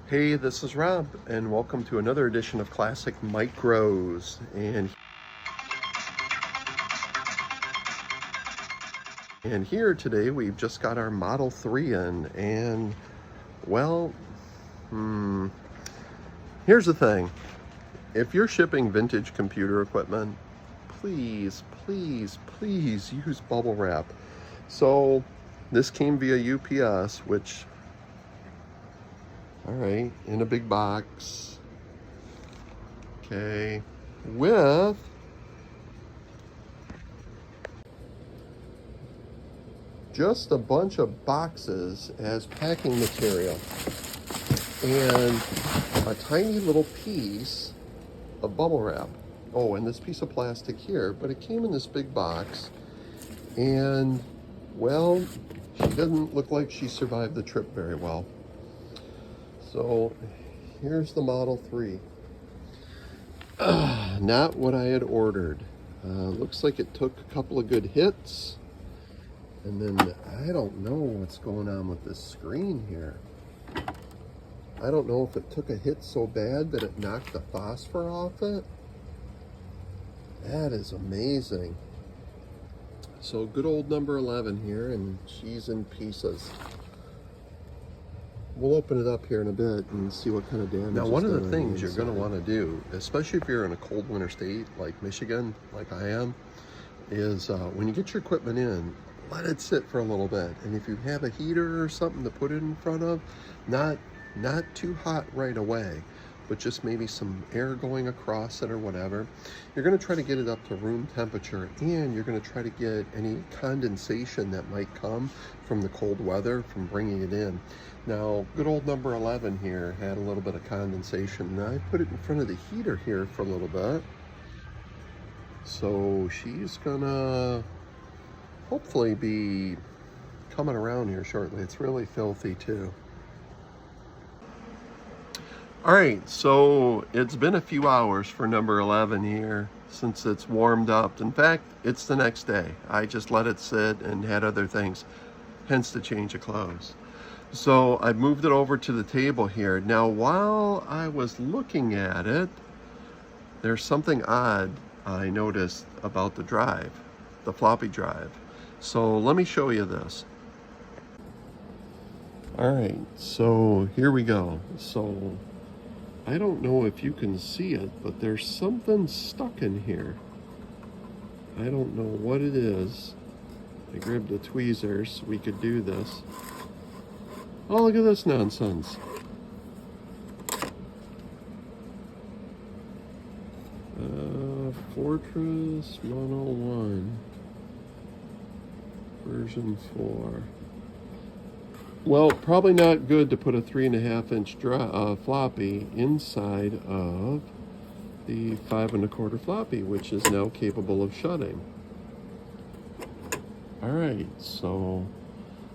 Hey, this is Rob, and welcome to another edition of Classic Micros. And here today we've just got our Model 3 in, and well, here's the thing. If you're shipping vintage computer equipment, please use bubble wrap. So this came via UPS, which, all right, in a big box, okay, with just a bunch of boxes as packing material and a tiny little piece of bubble wrap. Oh, and this piece of plastic here, but it came in this big box, and well, she doesn't look like she survived the trip very well. So here's the Model 3. Not what I had ordered. Looks like it took a couple of good hits. And then I don't know what's going on with this screen here. I don't know if it took a hit so bad that it knocked the phosphor off it. That is amazing. So good old number 11 here, and she's in pieces. We'll open it up here in a bit and see what kind of damage. Now, one of the things you're going to want to do, especially if you're in a cold winter state like Michigan, like I am, is when you get your equipment in, let it sit for a little bit. And if you have a heater or something to put it in front of, not too hot right away, but just maybe some air going across it or whatever, you're going to try to get it up to room temperature, and you're going to try to get any condensation that might come from the cold weather from bringing it in. Now, good old number 11 here had a little bit of condensation. Now I put it in front of the heater here for a little bit. So she's gonna hopefully be coming around here shortly. It's really filthy too. All right, so it's been a few hours for number 11 here since it's warmed up. In fact, it's the next day. I just let it sit and had other things, hence the change of clothes. So I moved it over to the table here. Now, while I was looking at it, there's something odd I noticed about the drive, the floppy drive. So let me show you this. All right, so here we go. So I don't know if you can see it, but there's something stuck in here. I don't know what it is. I grabbed the tweezers so we could do this. Oh, look at this nonsense. Fortress 101, version 4. Well, probably not good to put a 3.5-inch floppy inside of the 5 1/4 floppy, which is now capable of shutting. All right, so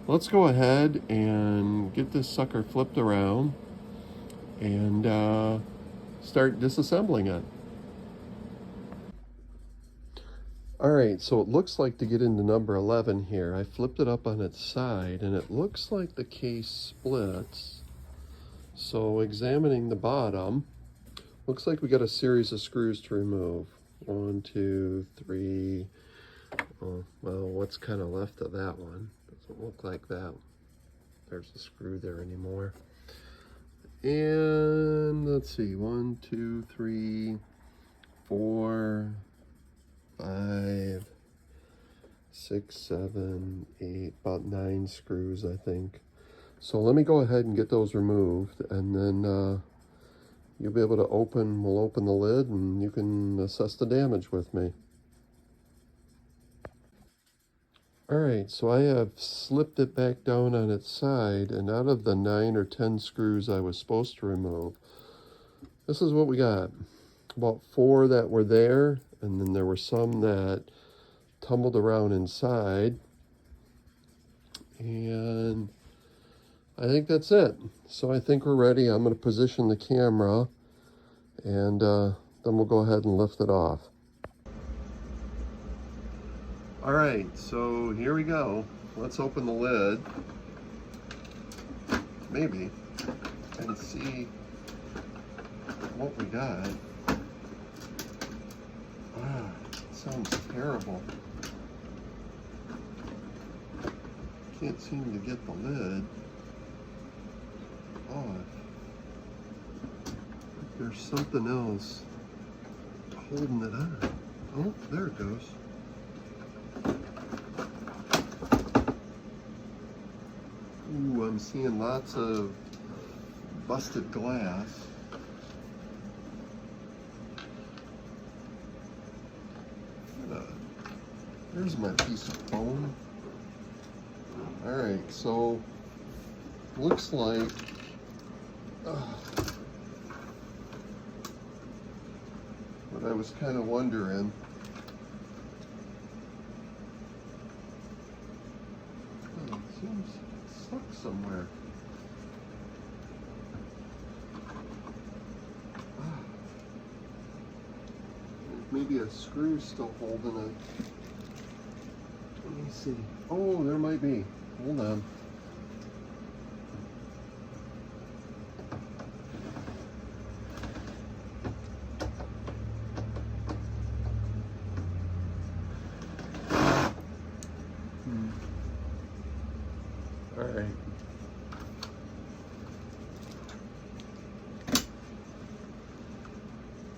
let's go ahead and get this sucker flipped around and start disassembling it. All right, so it looks like to get into number 11 here, I flipped it up on its side, and it looks like the case splits. So examining the bottom, looks like we got a series of screws to remove. 1, 2, 3. Oh, well, what's kind of left of that one? Doesn't look like that. There's a screw there anymore. And let's see, 1, 2, 3, 4, 5, 6, 7, 8, about 9 screws, I think. So let me go ahead and get those removed, and then you'll be able to we'll open the lid, and you can assess the damage with me. All right, so I have slipped it back down on its side, and out of the 9 or 10 screws I was supposed to remove, this is what we got. About 4 that were there, and then there were some that tumbled around inside. And I think that's it. So I think we're ready. I'm going to position the camera, and then we'll go ahead and lift it off. All right, so here we go. Let's open the lid. Maybe. And see what we got. Ah, sounds terrible. Can't seem to get the lid off. There's something else holding it on. Oh, there it goes. Ooh, I'm seeing lots of busted glass. There's my piece of foam. Alright, so looks like what I was kind of wondering. Oh, it seems stuck somewhere. Maybe a screw still holding it. Let me see. Oh, there might be. Hold on. All right.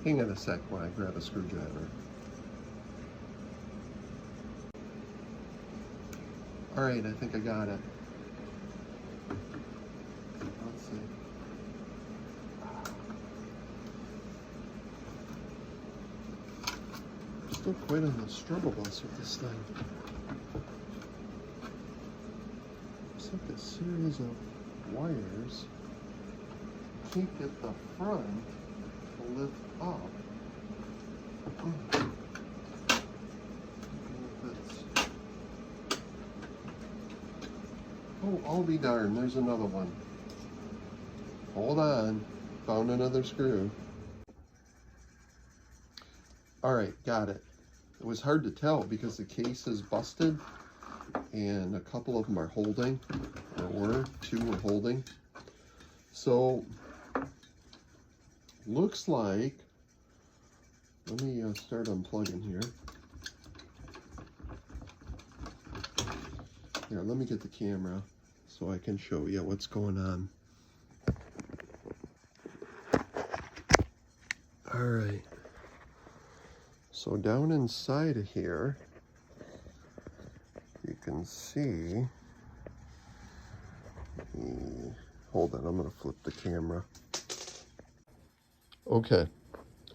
Hang on a sec while I grab a screwdriver. All right, I think I got it. Let's see. Still quite on the struggle bus with this thing. It's like a series of wires. Can't get the front to lift up. Oh, I'll be darned, there's another one. Hold on, found another screw. All right, got it. It was hard to tell because the case is busted and a couple of them are holding, or two were holding. So, looks like, let me start unplugging here. Here, let me get the camera so I can show you what's going on. All right. So down inside of here, you can see, hold on, I'm gonna flip the camera. Okay,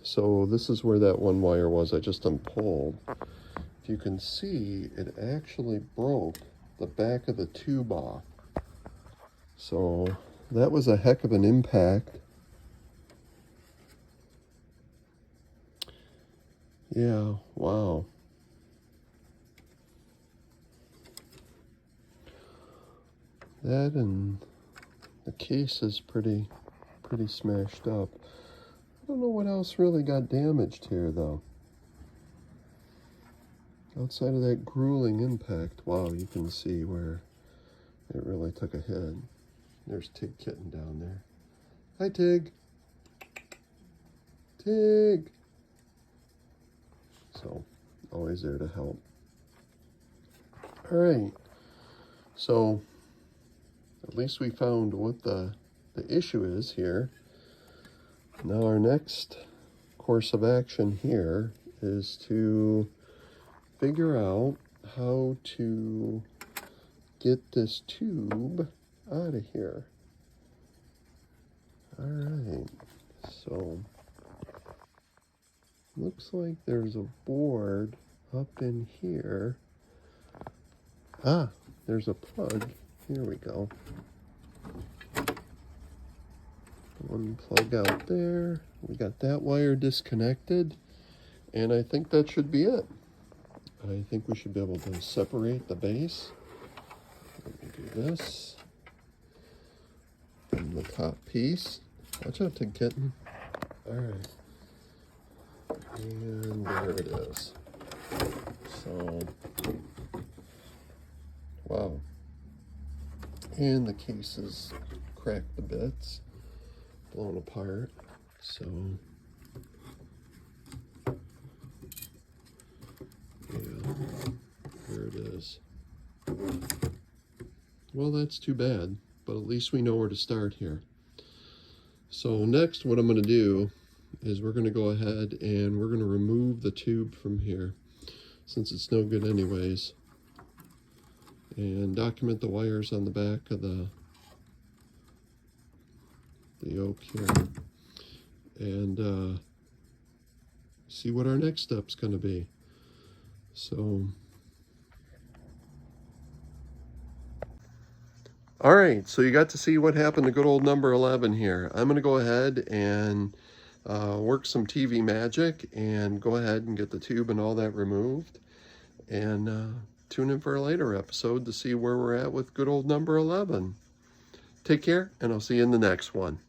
so this is where that one wire was I just unpulled. If you can see, it actually broke the back of the tube off. So that was a heck of an impact. Yeah, wow. That and the case is pretty smashed up. I don't know what else really got damaged here though. Outside of that grueling impact, wow, you can see where it really took a hit. There's Tig Kitten down there. Hi, Tig. Tig. So, always there to help. All right. So, at least we found what the issue is here. Now our next course of action here is to figure out how to get this tube out of here. All right, so looks like there's a board up in here. Ah, there's a plug. Here we go. One plug out there. We got that wire disconnected, and I think that should be it. I think we should be able to separate the base. Let me do this. And the top piece. Watch out, Tig Kitten. Alright. And there it is. So, wow. And the case is cracked to bits. blown apart. So yeah, there it is. Well, that's too bad, but at least we know where to start here. So next, what I'm going to do is we're going to go ahead and we're going to remove the tube from here, since it's no good anyways, and document the wires on the back of the yoke here, and see what our next step's going to be. So, all right, so you got to see what happened to good old number 11 here. I'm going to go ahead and work some TV magic and go ahead and get the tube and all that removed, and tune in for a later episode to see where we're at with good old number 11. Take care, and I'll see you in the next one.